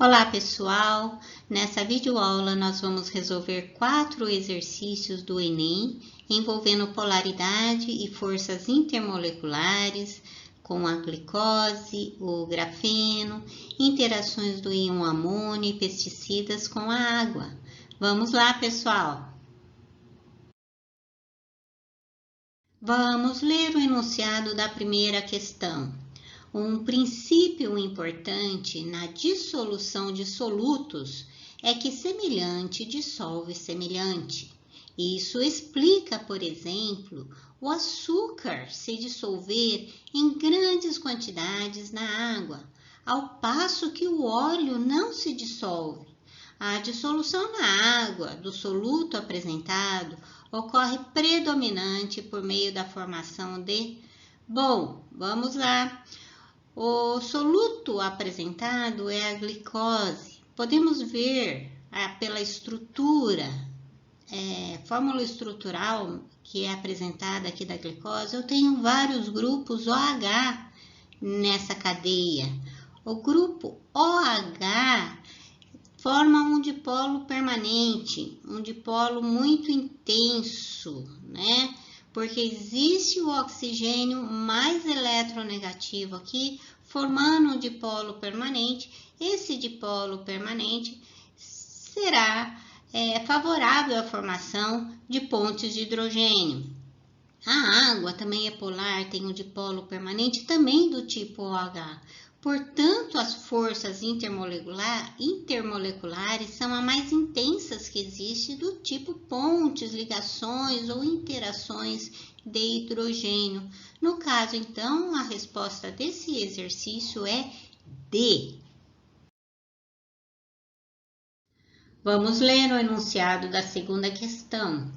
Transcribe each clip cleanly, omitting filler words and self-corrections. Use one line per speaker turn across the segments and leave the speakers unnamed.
Olá pessoal, nessa videoaula nós vamos resolver 4 exercícios do Enem envolvendo polaridade e forças intermoleculares com a glicose, o grafeno, interações do íon amônio e pesticidas com a água. Vamos lá pessoal! Vamos ler o enunciado da primeira questão. Um princípio importante na dissolução de solutos é que semelhante dissolve semelhante. Isso explica, por exemplo, o açúcar se dissolver em grandes quantidades na água, ao passo que o óleo não se dissolve. A dissolução na água do soluto apresentado ocorre predominante por meio da formação de... Bom, vamos lá. O soluto apresentado é a glicose. Podemos ver pela estrutura, fórmula estrutural que é apresentada aqui da glicose, eu tenho vários grupos OH nessa cadeia. O grupo OH forma um dipolo permanente, um dipolo muito intenso, né? Porque existe o oxigênio mais eletronegativo aqui, formando um dipolo permanente. Esse dipolo permanente será favorável à formação de pontes de hidrogênio. A água também é polar, tem um dipolo permanente também do tipo OH. Portanto, as forças intermoleculares são as mais intensas que existem do tipo pontes, ligações ou interações de hidrogênio. No caso, então, a resposta desse exercício é D. Vamos ler o enunciado da segunda questão.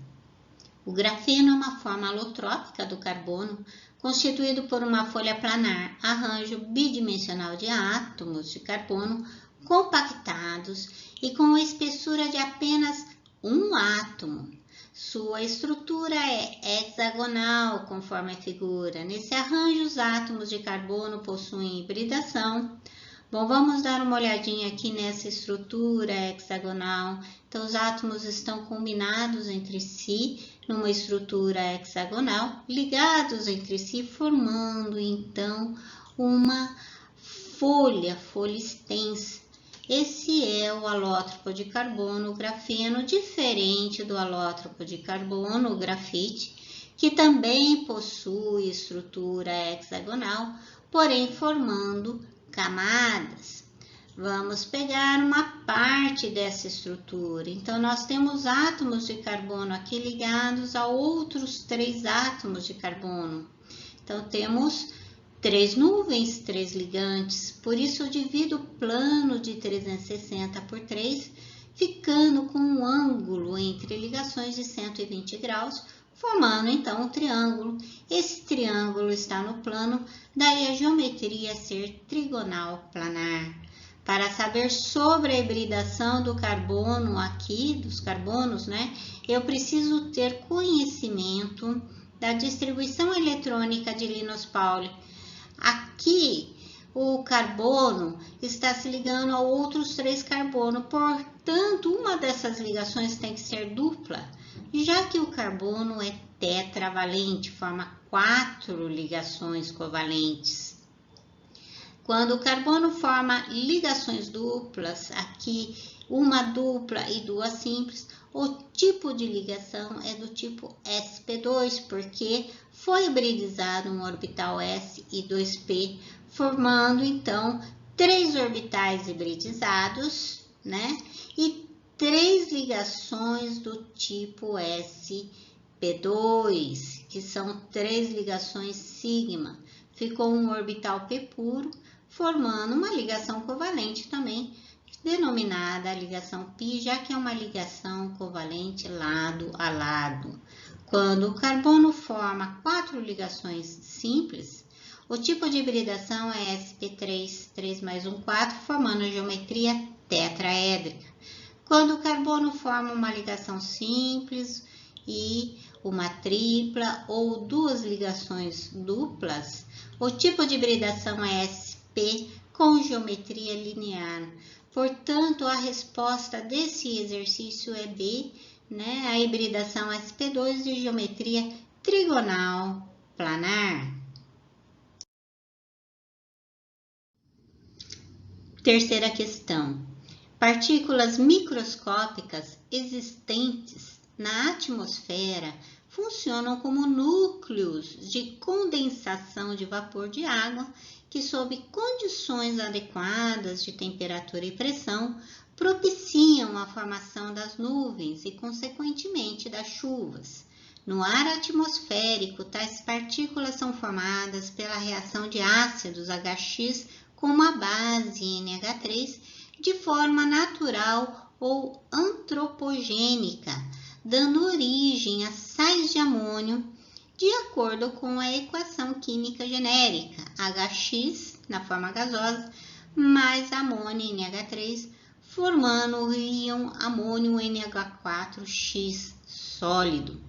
O grafeno é uma forma alotrópica do carbono, constituído por uma folha planar, arranjo bidimensional de átomos de carbono compactados e com espessura de apenas um átomo. Sua estrutura é hexagonal, conforme a figura. Nesse arranjo, os átomos de carbono possuem hibridação. Bom, vamos dar uma olhadinha aqui nessa estrutura hexagonal. Então, os átomos estão combinados entre si numa estrutura hexagonal, ligados entre si, formando então uma folha extensa. Esse é o alótropo de carbono, o grafeno, diferente do alótropo de carbono, o grafite, que também possui estrutura hexagonal, porém formando camadas. Vamos pegar uma parte dessa estrutura. Então, nós temos átomos de carbono aqui ligados a outros 3 átomos de carbono. Então, temos 3 nuvens, 3 ligantes. Por isso, eu divido o plano de 360 por 3, ficando com um ângulo entre ligações de 120 graus, formando então um triângulo. Esse triângulo está no plano, daí a geometria ser trigonal planar. Para saber sobre a hibridação do carbono aqui, dos carbonos, né? Eu preciso ter conhecimento da distribuição eletrônica de Linus Pauling. Aqui, o carbono está se ligando a outros 3 carbonos, portanto, uma dessas ligações tem que ser dupla, já que o carbono é tetravalente, forma 4 ligações covalentes. Quando o carbono forma ligações duplas, aqui uma dupla e 2 simples, o tipo de ligação é do tipo sp2, porque foi hibridizado um orbital s e 2p, formando então 3 orbitais hibridizados, né? E 3 ligações do tipo sp2, que são 3 ligações sigma. Ficou um orbital p puro, formando uma ligação covalente também, denominada ligação π, já que é uma ligação covalente lado a lado. Quando o carbono forma 4 ligações simples, o tipo de hibridação é sp3, 3 mais 1, 4, formando a geometria tetraédrica. Quando o carbono forma uma ligação simples e uma tripla ou 2 ligações duplas, o tipo de hibridação é sp com geometria linear. Portanto, a resposta desse exercício é B, né? A hibridação SP2 de geometria trigonal planar. Terceira questão. Partículas microscópicas existentes na atmosfera funcionam como núcleos de condensação de vapor de água que, sob condições adequadas de temperatura e pressão, propiciam a formação das nuvens e, consequentemente, das chuvas. No ar atmosférico, tais partículas são formadas pela reação de ácidos HX com uma base NH3 de forma natural ou antropogênica, dando origem a sais de amônio, de acordo com a equação química genérica, HX, na forma gasosa, mais amônio NH3, formando o íon amônio NH4X sólido.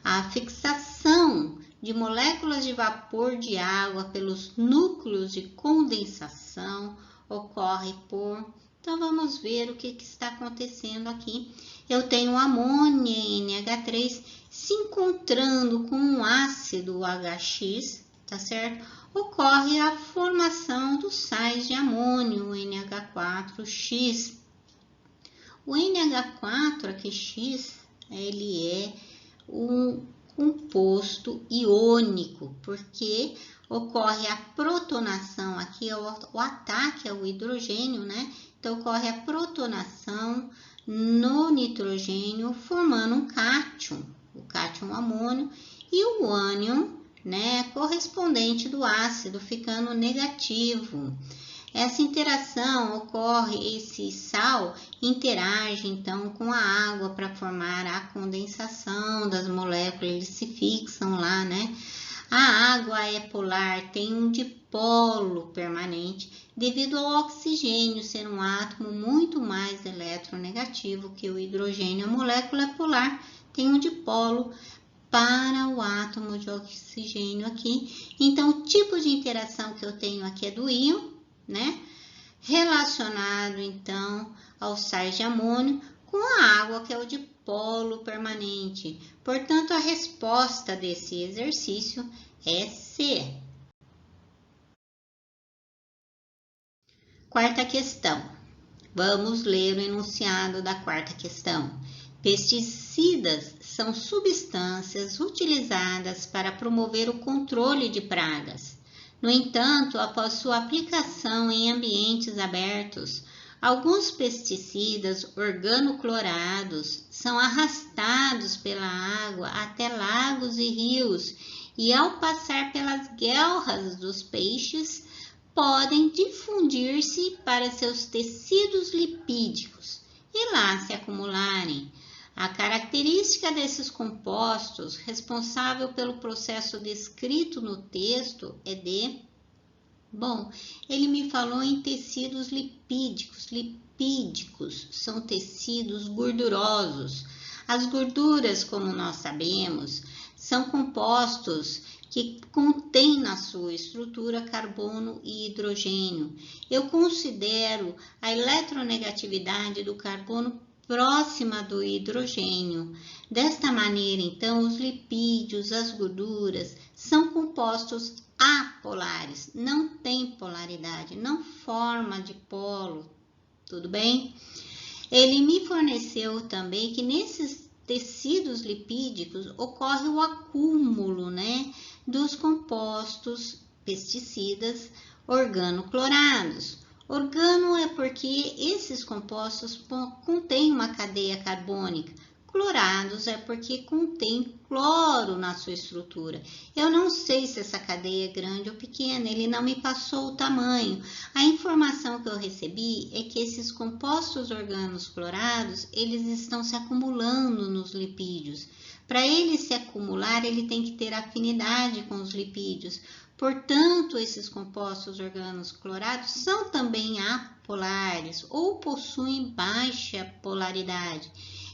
A fixação de moléculas de vapor de água pelos núcleos de condensação ocorre por... Então, vamos ver o que está acontecendo aqui. Eu tenho amônia NH3 se encontrando com um ácido HX, tá certo? Ocorre a formação dos sais de amônio NH4X. O NH4 aqui, X, ele é um composto iônico, porque ocorre a protonação, aqui é o ataque ao hidrogênio, né? Então, ocorre a protonação no nitrogênio, formando um cátion, o cátion amônio, e o ânion, né, correspondente do ácido, ficando negativo. Essa interação ocorre, esse sal interage então com a água para formar a condensação das moléculas, eles se fixam lá, né? A água é polar, tem um dipolo permanente, devido ao oxigênio ser um átomo muito mais eletronegativo que o hidrogênio. A molécula é polar, tem um dipolo para o átomo de oxigênio aqui. Então, o tipo de interação que eu tenho aqui é do íon, né? Relacionado, então, aos sais de amônio com a água, que é o dipolo permanente. Portanto, a resposta desse exercício é C. Quarta questão. Vamos ler o enunciado da quarta questão. Pesticidas são substâncias utilizadas para promover o controle de pragas. No entanto, após sua aplicação em ambientes abertos, alguns pesticidas organoclorados são arrastados pela água até lagos e rios e, ao passar pelas guelras dos peixes, podem difundir-se para seus tecidos lipídicos e lá se acumularem. A característica desses compostos, responsável pelo processo descrito no texto, é de... Bom, ele me falou em tecidos lipídicos. Lipídicos são tecidos gordurosos. As gorduras, como nós sabemos, são compostos que contêm na sua estrutura carbono e hidrogênio. Eu considero a eletronegatividade do carbono próxima do hidrogênio. Desta maneira, então, os lipídios, as gorduras, são compostos apolares, não tem polaridade, não forma dipolo, tudo bem? Ele me forneceu também que nesses tecidos lipídicos ocorre o acúmulo, né, dos compostos pesticidas organoclorados. Organo é porque esses compostos contêm uma cadeia carbônica. Clorados é porque contém cloro na sua estrutura. Eu não sei se essa cadeia é grande ou pequena, ele não me passou o tamanho. A informação que eu recebi é que esses compostos organos clorados, eles estão se acumulando nos lipídios. Para ele se acumular, ele tem que ter afinidade com os lipídios. Portanto, esses compostos organos clorados são também apolares ou possuem baixa polaridade.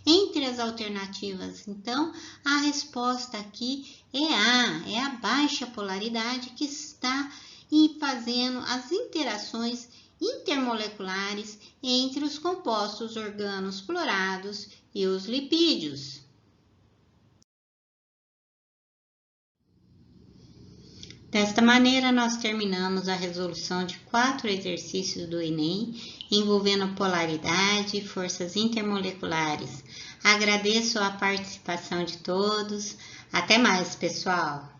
Entre as alternativas, então, a resposta aqui é A, é a baixa polaridade que está e fazendo as interações intermoleculares entre os compostos organofluorados e os lipídios. Desta maneira, nós terminamos a resolução de 4 exercícios do Enem, envolvendo polaridade e forças intermoleculares. Agradeço a participação de todos. Até mais, pessoal!